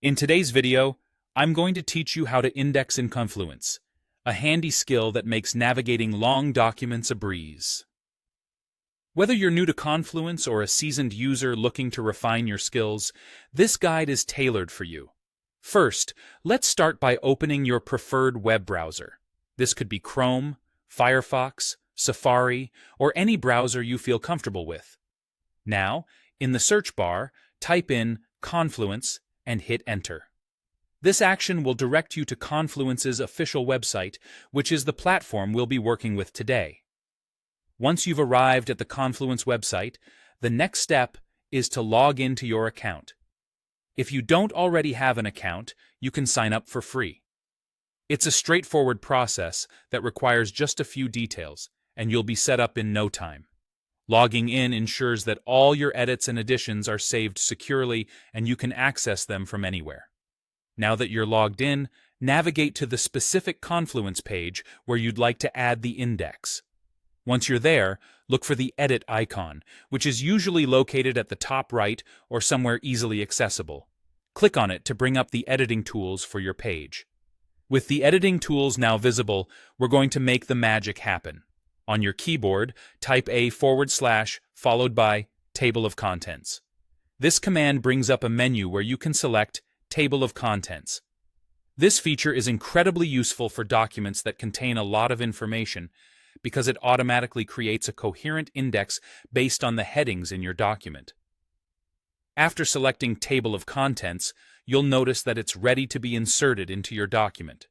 In today's video, I'm going to teach you how to index in Confluence, a handy skill that makes navigating long documents a breeze. Whether you're new to Confluence or a seasoned user looking to refine your skills, this guide is tailored for you. First, let's start by opening your preferred web browser. This could be Chrome, Firefox, Safari, or any browser you feel comfortable with. Now, in the search bar, type in Confluence and hit Enter. This action will direct you to Confluence's official website, which is the platform we'll be working with today. Once you've arrived at the Confluence website, the next step is to log into your account. If you don't already have an account, you can sign up for free. It's a straightforward process that requires just a few details, and you'll be set up in no time. Logging in ensures that all your edits and additions are saved securely and you can access them from anywhere. Now that you're logged in, navigate to the specific Confluence page where you'd like to add the index. Once you're there, look for the Edit icon, which is usually located at the top right or somewhere easily accessible. Click on it to bring up the editing tools for your page. With the editing tools now visible, we're going to make the magic happen. On your keyboard, type / followed by Table of Contents. This command brings up a menu where you can select Table of Contents. This feature is incredibly useful for documents that contain a lot of information because it automatically creates a coherent index based on the headings in your document. After selecting Table of Contents, you'll notice that it's ready to be inserted into your document.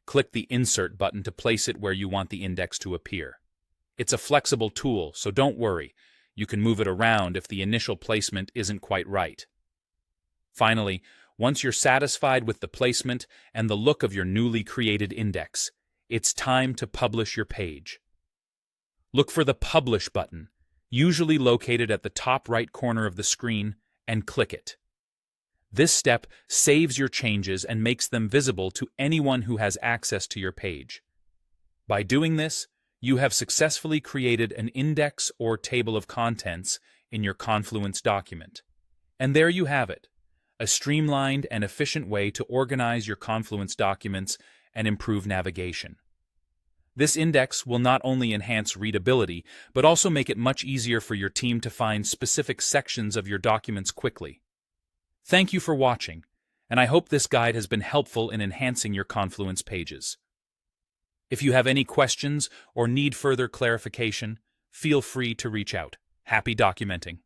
Click the Insert button to place it where you want the index to appear. It's a flexible tool, so don't worry. You can move it around if the initial placement isn't quite right. Finally, once you're satisfied with the placement and the look of your newly created index, it's time to publish your page. Look for the Publish button, usually located at the top right corner of the screen, and click it. This step saves your changes and makes them visible to anyone who has access to your page. By doing this, you have successfully created an index or table of contents in your Confluence document. And there you have it, a streamlined and efficient way to organize your Confluence documents and improve navigation. This index will not only enhance readability, but also make it much easier for your team to find specific sections of your documents quickly. Thank you for watching, and I hope this guide has been helpful in enhancing your Confluence pages. If you have any questions or need further clarification, feel free to reach out. Happy documenting!